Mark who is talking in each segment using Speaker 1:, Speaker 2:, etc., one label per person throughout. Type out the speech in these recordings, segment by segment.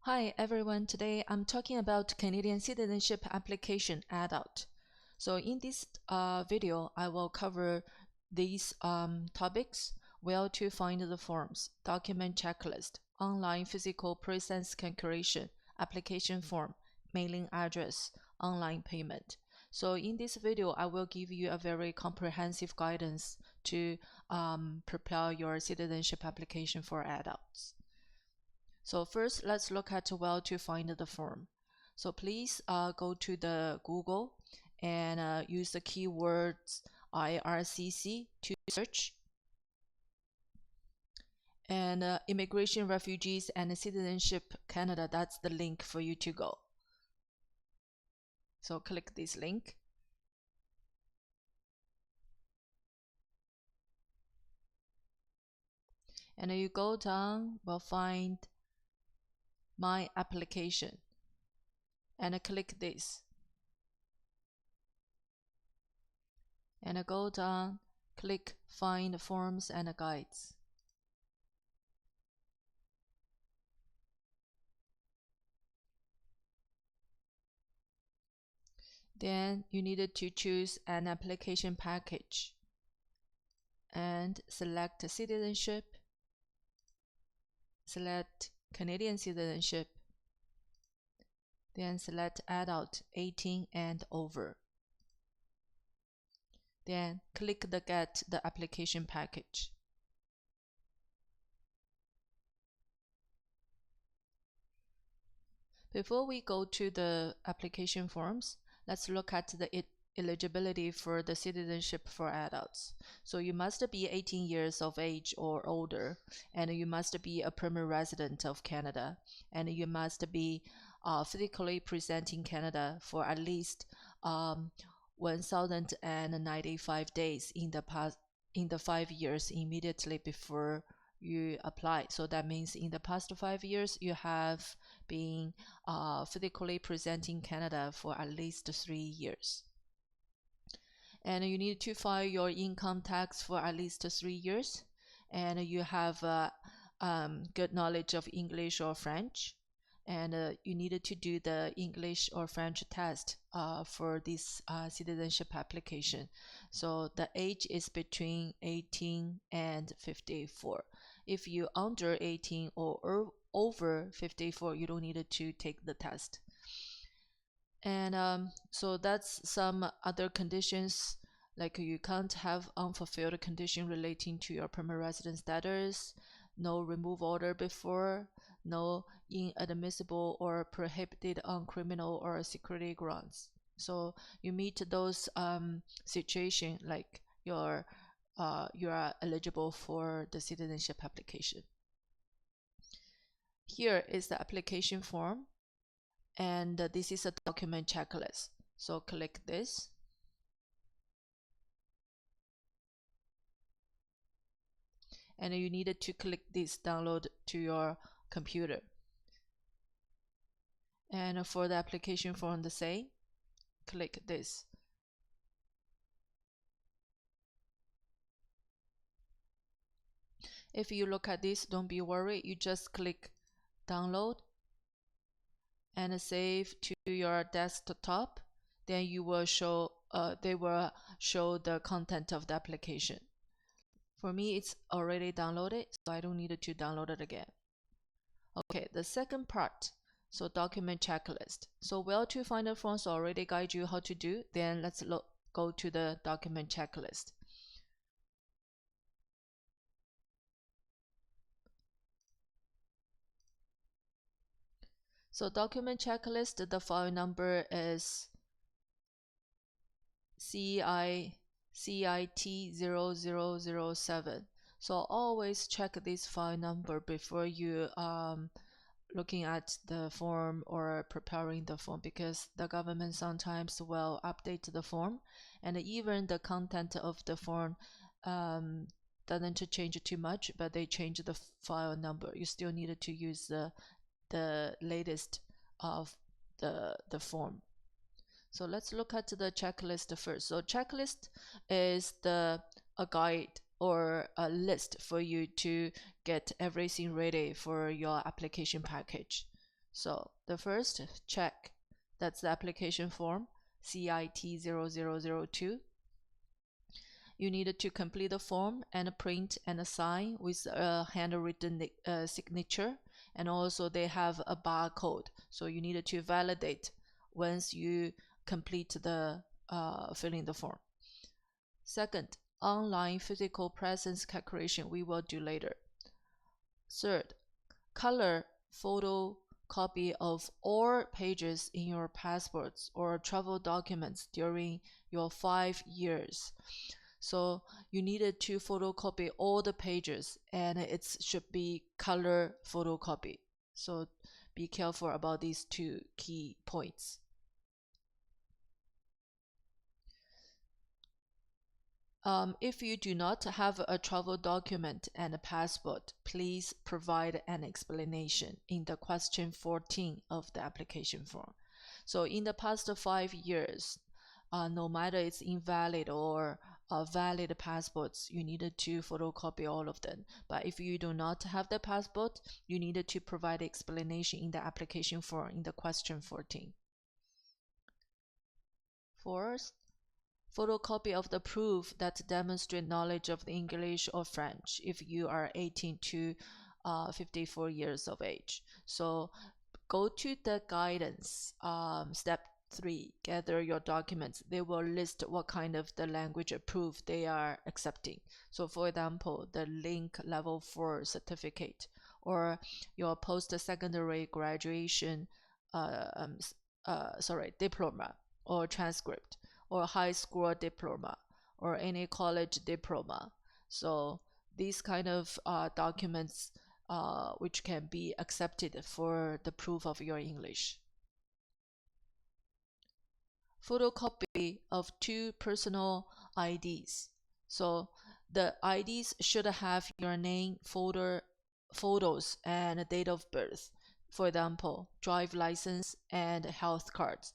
Speaker 1: Hi everyone, today I'm talking about Canadian citizenship application adult. So in this video, I will cover these topics: where to find the forms, document checklist, online physical presence calculation, application form, mailing address, online payment. So in this video, I will give you a very comprehensive guidance to prepare your citizenship application for adults. So first, let's look at where to find the form. So please go to the Google and use the keywords IRCC to search. And Immigration, Refugees, and Citizenship Canada, that's the link for you to go. So click this link. And you go down, will find My Application. And click this. And go down, click Find Forms and Guides. Then you needed to choose an application package and select citizenship, select Canadian citizenship, then select adult 18 and over. Then click the Get the application package. Before we go to the application forms, let's look at the eligibility for the citizenship for adults. So you must be 18 years of age or older, and you must be a permanent resident of Canada, and you must be physically present in Canada for at least 1,095 days in the 5 years immediately before you apply. So that means in the past 5 years you have been physically present in Canada for at least 3 years. And you need to file your income tax for at least 3 years, and you have good knowledge of English or French, and you needed to do the English or French test for this citizenship application. So the age is between 18 and 54. If you under 18 or over 54, you don't need to take the test. And so that's some other conditions, like you can't have unfulfilled condition relating to your permanent resident status, no remove order before, no inadmissible or prohibited on criminal or security grounds. So you meet those situations, like you are eligible for the citizenship application. Here is the application form, and this is a document checklist. So click this. And you needed to click this download to your computer. And for the application form, the same, click this. If you look at this, don't be worried, you just click download and save to your desktop. Then you will show they will show the content of the application. For me, it's already downloaded, so I don't need to download it again. Okay, the second part, so document checklist. So where to find the forms already guide you how to do. Then let's go to the document checklist. So document checklist, the file number is CIT0002. So always check this file number before you looking at the form or preparing the form, because the government sometimes will update the form, and even the content of the form doesn't change too much, but they change the file number. You still need to use the latest of the form. So let's look at the checklist first. So checklist is a guide or a list for you to get everything ready for your application package. So the first, check. That's the application form, CIT0002. You need to complete the form and print and sign with a handwritten signature. And also they have a barcode. So you need to validate once you complete the filling the form. Second, online physical presence calculation we will do later. Third, color photocopy of all pages in your passports or travel documents during your 5 years. So you needed to photocopy all the pages, and it should be color photocopy. So be careful about these two key points. If you do not have a travel document and a passport, please provide an explanation in the question 14 of the application form. So in the past 5 years, no matter it's invalid or valid passports, you needed to photocopy all of them. But if you do not have the passport, you needed to provide explanation in the application form in the question 14. Fourth, photocopy of the proof that demonstrate knowledge of the English or French if you are 18 to 54 years of age. So go to the guidance, step 3, gather your documents. They will list what kind of the language proof they are accepting. So for example, the link level 4 certificate or your post-secondary graduation diploma or transcript or high school diploma or any college diploma. So these kind of documents which can be accepted for the proof of your English. Photocopy of 2 personal IDs. So the IDs should have your name, photos, and date of birth. For example, drive license and health cards.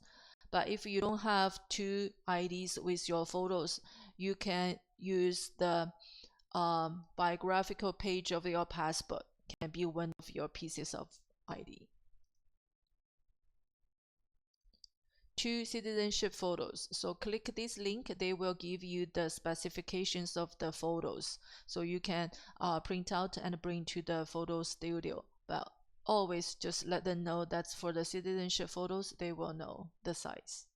Speaker 1: But if you don't have 2 IDs with your photos, you can use the biographical page of your passport. Can be one of your pieces of ID. 2 citizenship photos. So click this link. They will give you the specifications of the photos. So you can print out and bring to the photo studio. But always just let them know that's for the citizenship photos. They will know the size.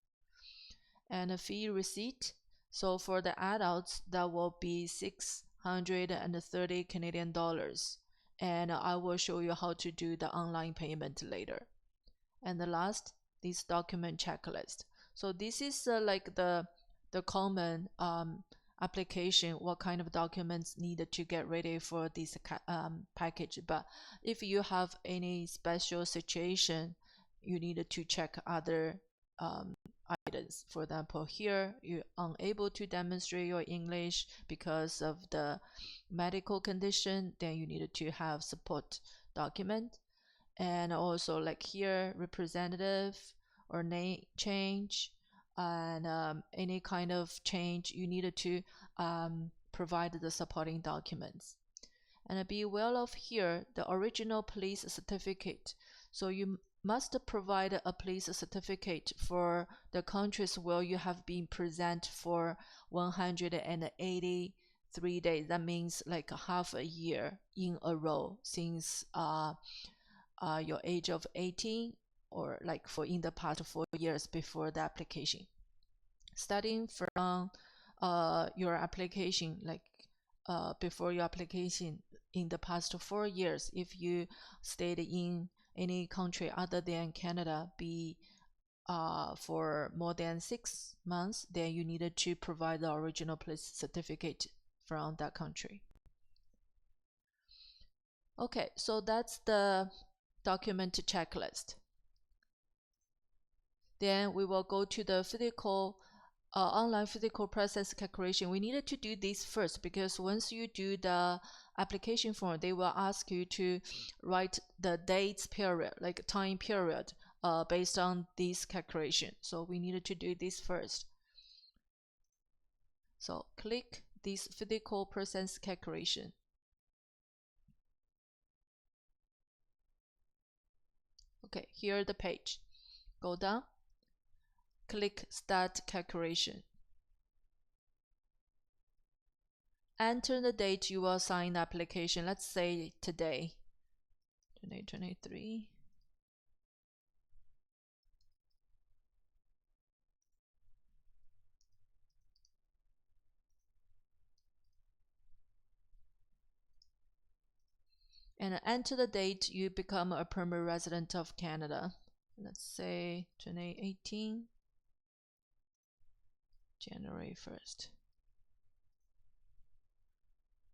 Speaker 1: And a fee receipt. So for the adults, that will be 630 Canadian dollars. And I will show you how to do the online payment later. And the last, this document checklist. So this is like the common application, what kind of documents needed to get ready for this package. But if you have any special situation, you needed to check other items. For example, here you're unable to demonstrate your English because of the medical condition, then you needed to have support document. And also like here, representative or name change, and any kind of change, you needed to provide the supporting documents. And be well of here, the original police certificate. So you must provide a police certificate for the countries where you have been present for 183 days. That means like half a year in a row since your age of 18 or like for in the past 4 years before the application. Starting from your application, like before your application in the past 4 years, if you stayed in any country other than Canada, be for more than 6 months, then you needed to provide the original police certificate from that country. Okay, so that's the document checklist. Then we will go to the online physical presence calculation. We needed to do this first because once you do the application form, they will ask you to write the dates period, like time period, based on this calculation. So we needed to do this first. So click this physical presence calculation. Okay, here the page. Go down, click Start Calculation. Enter the date you will sign the application. Let's say today, 2023. And enter the date you become a permanent resident of Canada. Let's say 2018, January 1st.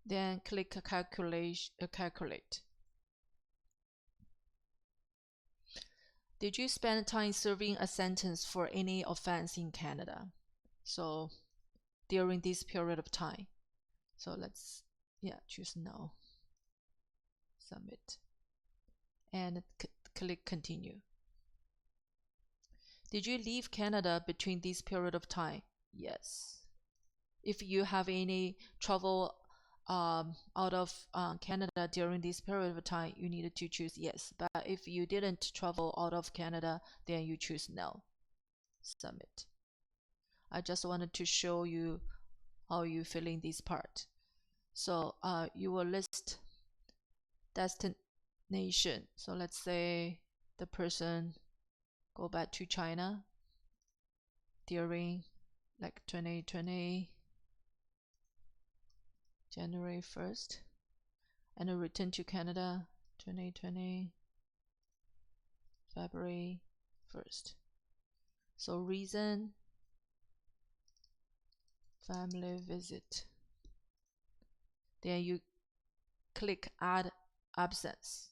Speaker 1: Then click calculate. Did you spend time serving a sentence for any offense in Canada? So during this period of time. So let's, choose no. Submit. And click continue. Did you leave Canada between this period of time? Yes. If you have any travel out of Canada during this period of time, you needed to choose yes. But if you didn't travel out of Canada, then you choose no. Submit. I just wanted to show you how you fill in this part. So you will list destination. So let's say the person go back to China during like 2020 January 1st and return to Canada 2020 February 1st. So reason, family visit. Then you click add absence.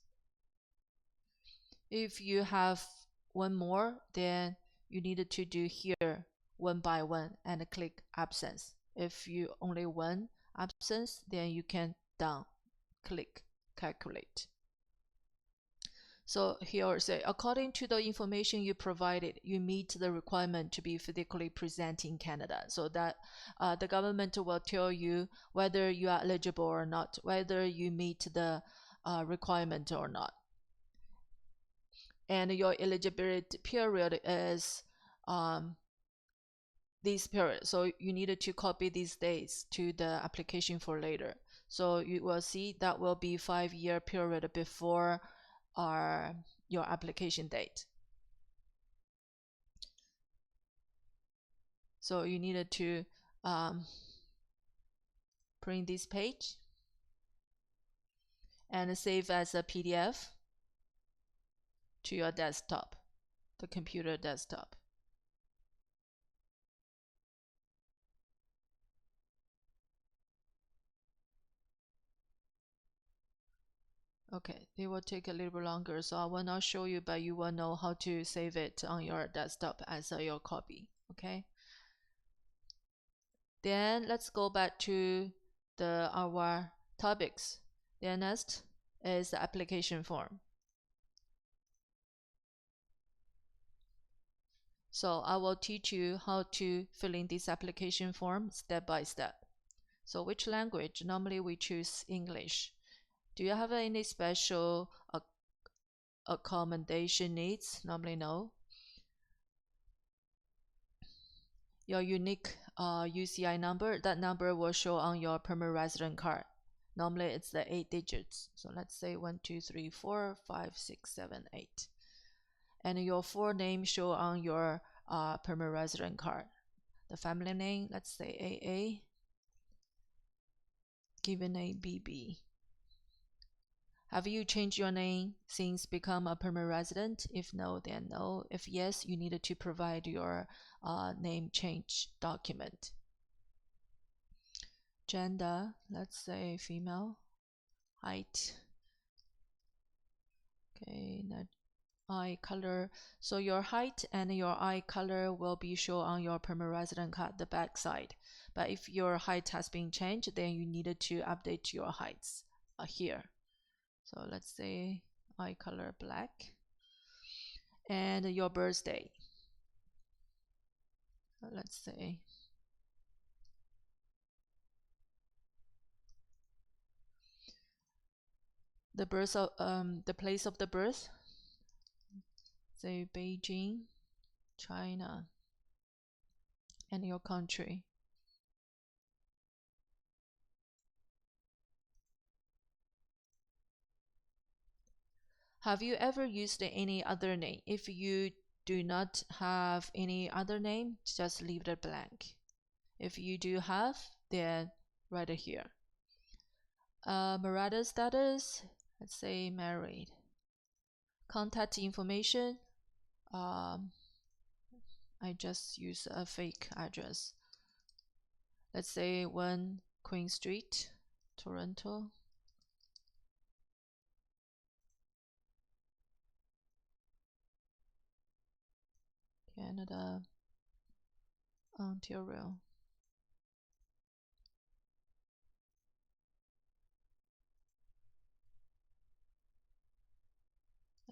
Speaker 1: If you have one more, then you need to do here one by one and click absence. If you only one absence, then you can down click calculate. So here say, according to the information you provided, you meet the requirement to be physically present in Canada. So that the government will tell you whether you are eligible or not, whether you meet the requirement or not. And your eligibility period is this period. So you needed to copy these dates to the application for later. So you will see that will be 5-year period before your application date. So you needed to print this page and save as a PDF to your desktop, the computer desktop. Okay, it will take a little bit longer, so I will not show you, but you will know how to save it on your desktop as your copy. Okay. Then let's go back to our topics. Then next is the application form. So I will teach you how to fill in this application form step by step. So which language? Normally we choose English. Do you have any special accommodation needs? Normally no. Your unique UCI number, that number will show on your permanent resident card. Normally it's the 8 digits. So let's say 1, 2, 3, 4, 5, 6, 7, 8. And your full name show on your permanent resident card. The family name, let's say AA, given name BB. Have you changed your name since become a permanent resident? If no, then no. If yes, you need to provide your name change document. Gender, let's say female. Height. Okay, eye color. So your height and your eye color will be shown on your permanent resident card, the back side. But if your height has been changed, then you needed to update your heights here. So let's say eye color black. And your birthday. So let's say the place of the birth. say Beijing, China, and your country. Have you ever used any other name? If you do not have any other name, just leave it blank. If you do have, then write it here. Marital status, let's say married. Contact information, I just use a fake address. Let's say 1 Queen Street, Toronto. Canada, Ontario.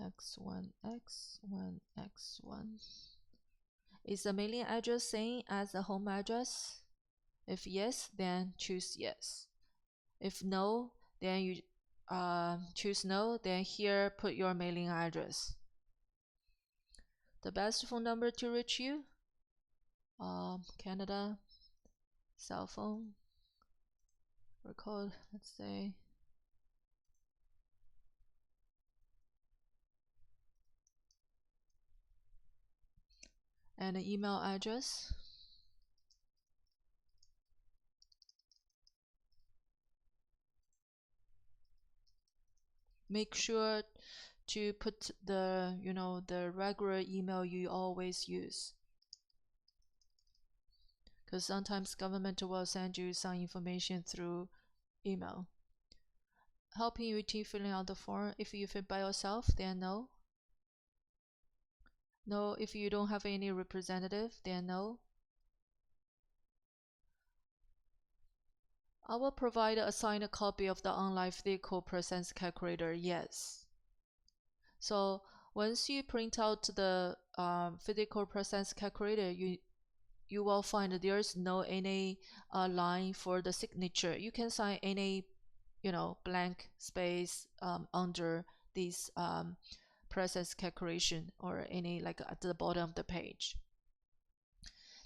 Speaker 1: X1, X1, X1. Is the mailing address same as the home address? If yes, then choose yes. If no, then you choose no, then here put your mailing address. The best phone number to reach you? Canada, cell phone, record, let's say. And an email address. Make sure to put the, the regular email you always use. Because sometimes government will send you some information through email. Helping you to filling out the form. If you fill by yourself, then no. No, if you don't have any representative, then no. I will provide a signed copy of the online vehicle presence calculator. Yes. So once you print out the physical presence calculator, you will find that there's no any line for the signature. You can sign any blank space under this presence calculation or any like at the bottom of the page.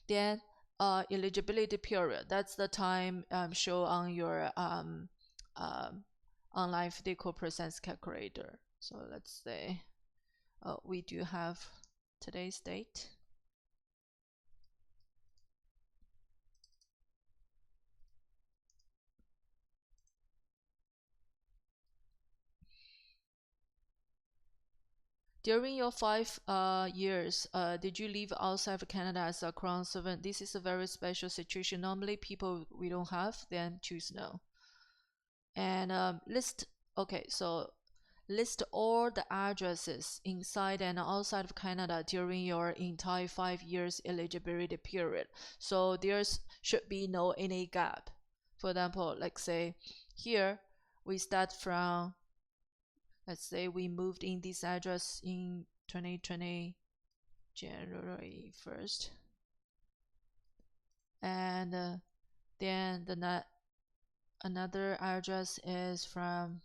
Speaker 1: Then eligibility period, that's the time show on your online vehicle presence calculator. So let's say we do have today's date. During your 5 years, did you live outside of Canada as a Crown servant? This is a very special situation. Normally, people we don't have, then choose no. And list all the addresses inside and outside of Canada during your entire 5 years eligibility period. So there should be no any gap. For example, like say here we start from, let's say we moved in this address in 2020 January 1st, and then another address is from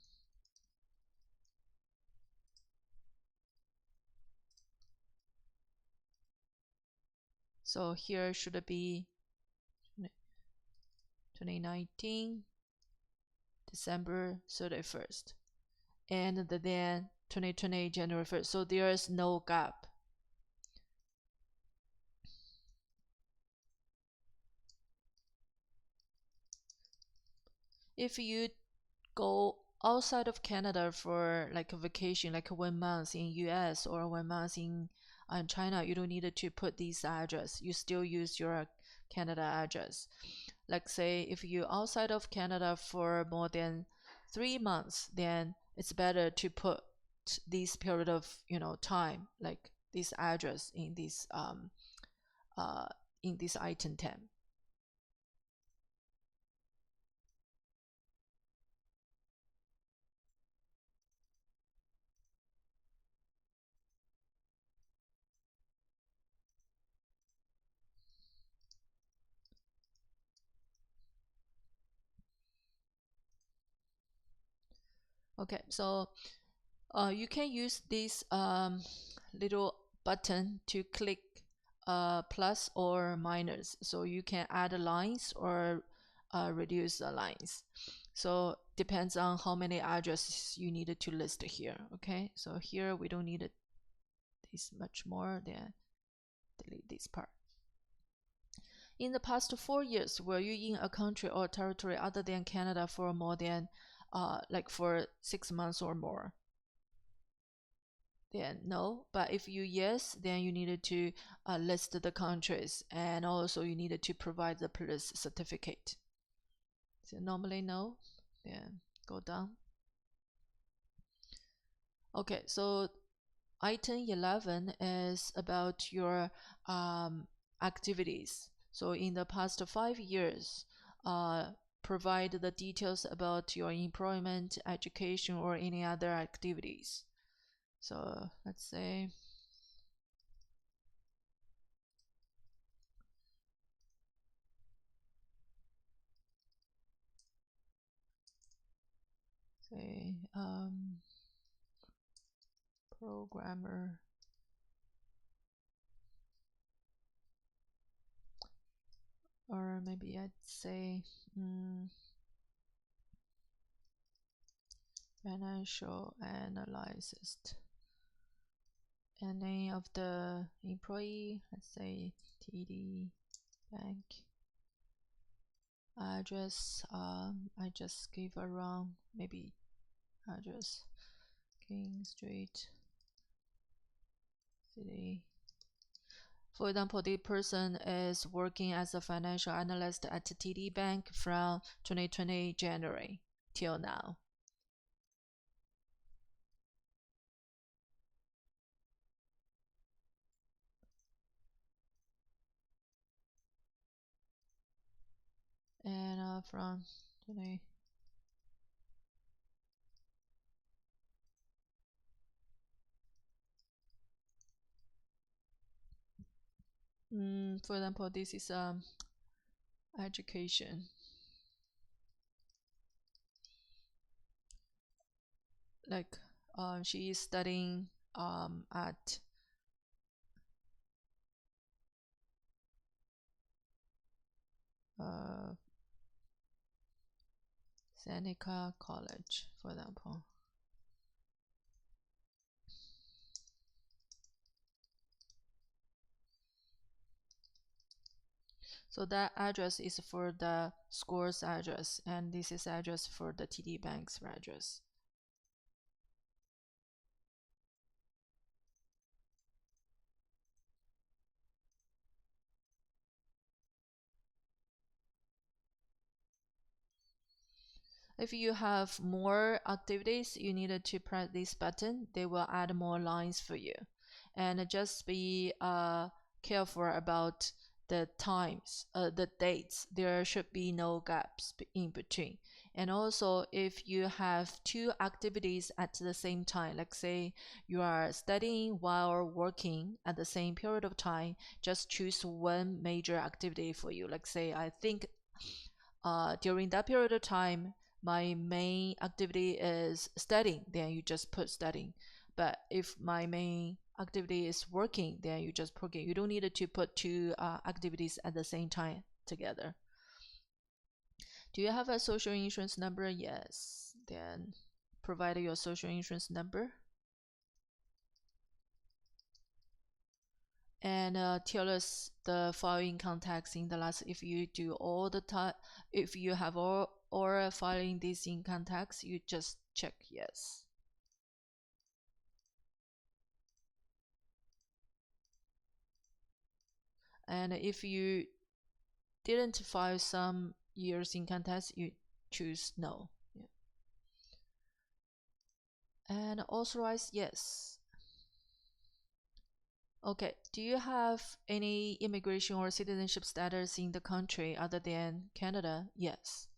Speaker 1: so here should be 2019 December 31st, and then 2020 January 1st. So there is no gap. If you go outside of Canada for like a vacation, like 1 month in US or 1 month in China, you don't need to put this address. You still use your Canada address. Like say if you outside of Canada for more than 3 months, then it's better to put this period of time, like this address in this item 10. Okay, so you can use this little button to click plus or minus, so you can add lines or reduce the lines. So depends on how many addresses you needed to list here. Okay, so here we don't need it this much more, then delete this part. In the past 4 years, were you in a country or territory other than Canada for more than like for 6 months or more? Then no. But if you yes, then you needed to list the countries, and also you needed to provide the police certificate. So normally no, then go down. Okay, so item 11 is about your activities. So in the past 5 years, provide the details about your employment, education, or any other activities. So let's say programmer, or maybe I'd say financial analyst. And name of the employee, let's say TD Bank. Address, I just give around maybe address King Street City. For example, the person is working as a financial analyst at TD Bank from 2020 January till now. And from today. For example, this is education. Like she is studying at Seneca College, for example. So that address is for the school's address, and this is address for the TD Bank's address. If you have more activities, you needed to press this button. They will add more lines for you. And just be careful about the times, the dates. There should be no gaps in between. And also, if you have two activities at the same time, like say you are studying while working at the same period of time, just choose one major activity for you. Like say, I think during that period of time, my main activity is studying, then you just put studying. But if my main activity is working, then you just put it. You don't need to put two activities at the same time together. Do you have a social insurance number? Yes. Then provide your social insurance number. And tell us the following contacts in the last, if you do all the time, if you have all filing these income tax, you just check yes. And if you didn't file some years income tax, you choose no. Yeah. And authorize yes. Okay, do you have any immigration or citizenship status in the country other than Canada? Yes.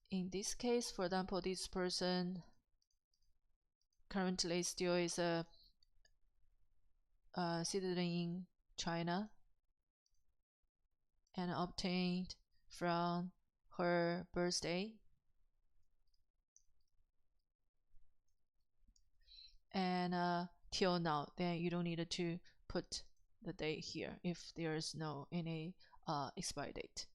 Speaker 1: In this case, for example, this person currently still is a citizen in China and obtained from her birthday. And till now, then you don't need to put the date here if there is no any expiry date.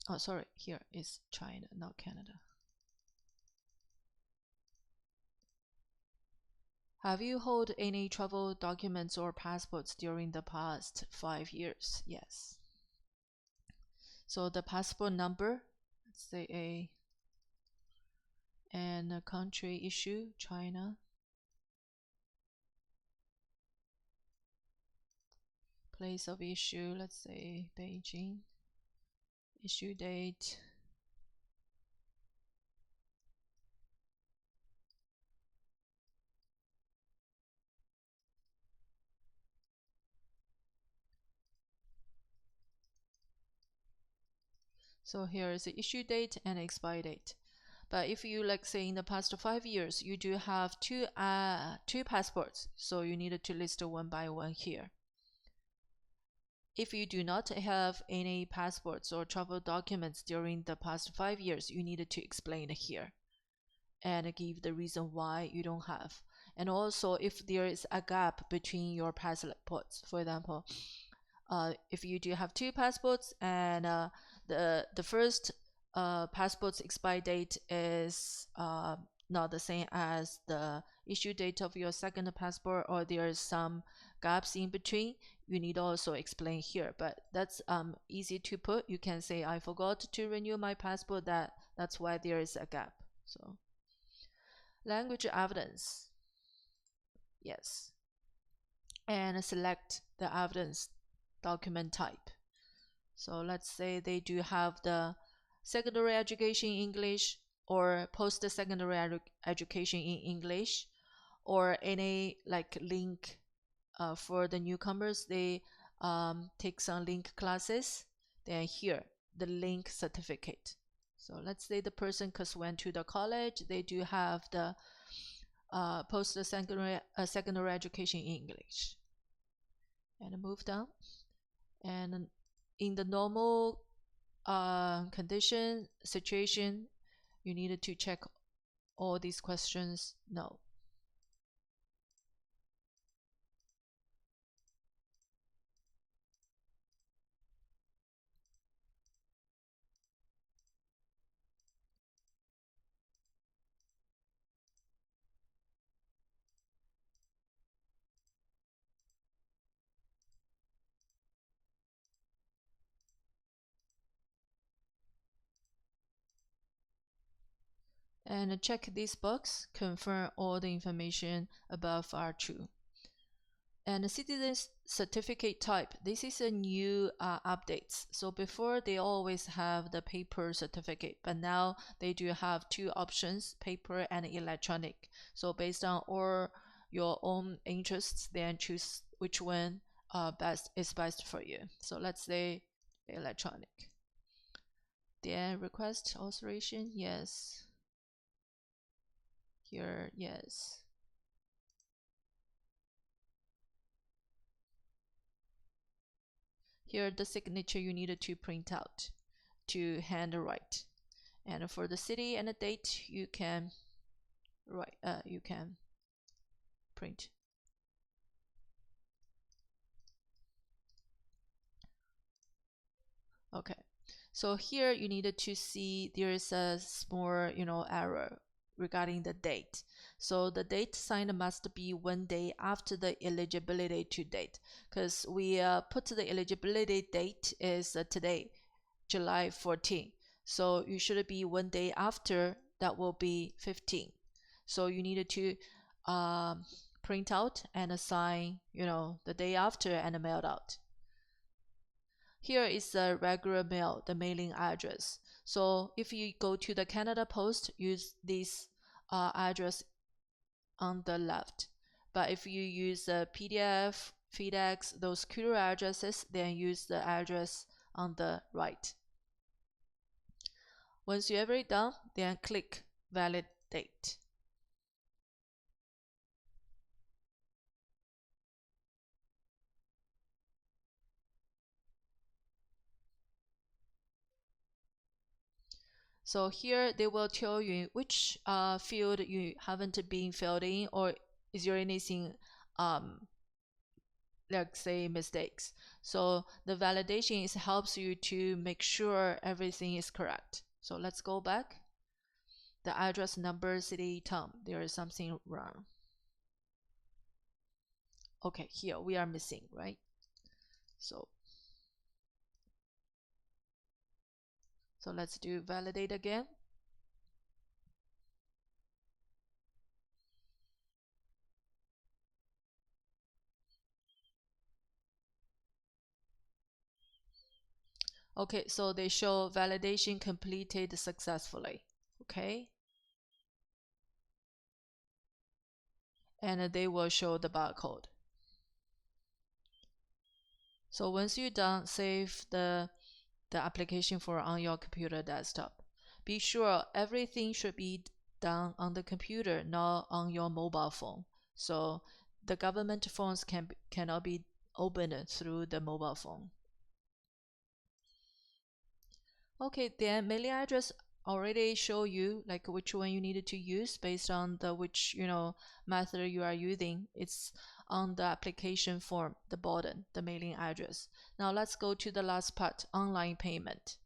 Speaker 1: Oh, sorry, here is China, not Canada. Have you held any travel documents or passports during the past 5 years? Yes. So the passport number, let's say A, and a country issue, China. Place of issue, let's say Beijing. Issue date. So here is the issue date and expire date. But if you, like say in the past 5 years, you do have two passports, so you need to list one by one here. If you do not have any passports or travel documents during the past 5 years, you need to explain here and give the reason why you don't have. And also if there is a gap between your passports, for example, if you do have two passports and the first passport's expire date is not the same as the issue date of your second passport, or there is some gaps in between, you need also explain here. But that's easy to put. You can say I forgot to renew my passport, that's why there is a gap. So language evidence, yes, and select the evidence document type. So let's say they do have the secondary education in English or post-secondary education in English, or any like link for the newcomers, they take some link classes, then here the link certificate. So let's say the person went to the college, they do have the post-secondary secondary education in English. And move down. And in the normal condition situation, you needed to check all these questions, no. And check this box, confirm all the information above are true. And the citizen certificate type, this is a new updates. So before they always have the paper certificate, but now they do have two options, paper and electronic. So based on all your own interests, then choose which one is best for you. So let's say electronic. Then request authorization, yes. Here, yes. Here the signature you needed to print out to handwrite. And for the city and the date, you can write, you can print. Okay, so here you needed to see there is a small, error regarding the date. So the date signed must be 1 day after the eligibility to date, because we put the eligibility date is today, July 14. So you should be 1 day after, that will be 15. So you needed to print out and sign, the day after and mail out. Here is the regular mail, the mailing address. So if you go to the Canada Post, use this address on the left. But if you use the PDF, FedEx, those courier addresses, then use the address on the right. Once you have it done, then click Validate. So here they will tell you which field you haven't been filled in, or is there anything, like say mistakes. So the validation is helps you to make sure everything is correct. So let's go back. The address, number, city, town, there is something wrong. Okay, here we are missing, right? So let's do validate again. Okay, so they show validation completed successfully. Okay, and they will show the barcode. So once you're done, save the application for on your computer desktop. Be sure everything should be done on the computer, not on your mobile phone. So the government forms cannot be opened through the mobile phone. Okay, then mailing address already show you like which one you needed to use based on the which method you are using. It's on the application form, the bottom, the mailing address. Now let's go to the last part, online payment.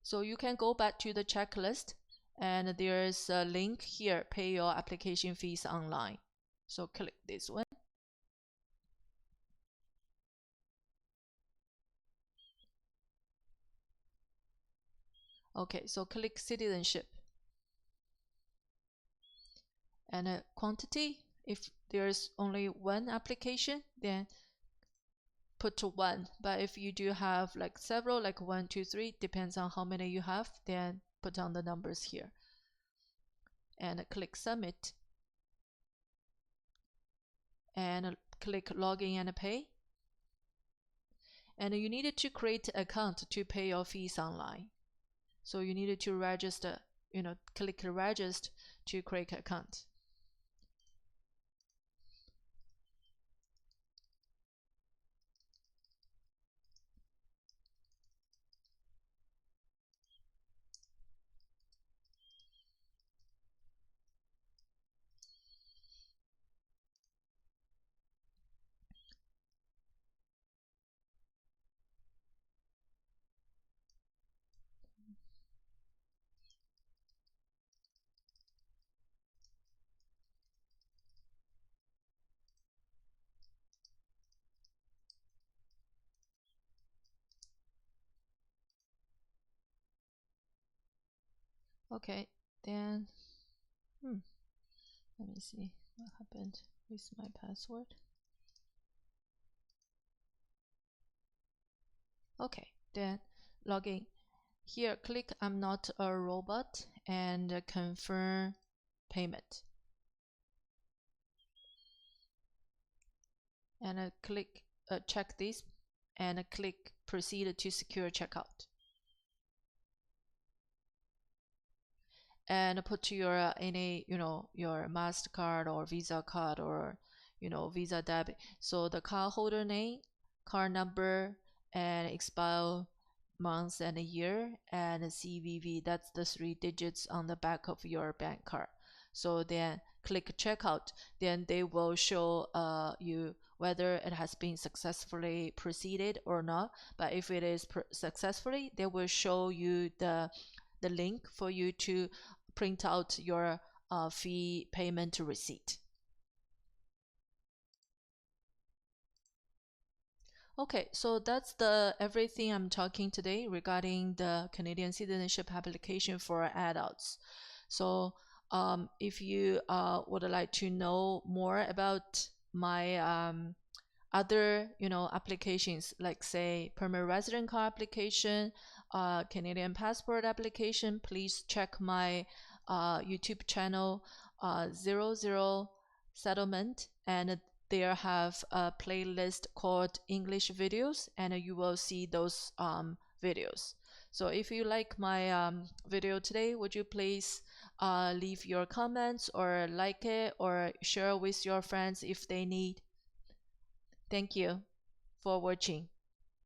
Speaker 1: So you can go back to the checklist and there's a link here, pay your application fees online. So click this one. Okay, so click citizenship. And quantity, if there's only one application, then put to 1. But if you do have like several, like 1, 2, 3, depends on how many you have, then put on the numbers here. And click submit. And click login and pay. And you needed to create an account to pay your fees online. So you needed to register, click register to create an account. Okay, then let me see what happened with my password. Okay, then login. Here, click I'm not a robot and confirm payment. And click check this and click proceed to secure checkout. And put your any your MasterCard or Visa card or Visa debit. So the card holder name, card number, and expire month and a year, and CVV. That's the 3 digits on the back of your bank card. So then click checkout. Then they will show you whether it has been successfully proceeded or not. But if it is successfully, they will show you the link for you to print out your fee payment receipt. Okay, so that's the everything I'm talking today regarding the Canadian citizenship application for adults. So if you would like to know more about my other applications, like say permanent resident card application, Canadian passport application, please check my YouTube channel 00 settlement, and there have a playlist called English videos, and you will see those videos. So if you like my video today, would you please leave your comments or like it or share with your friends if they need. Thank you for watching.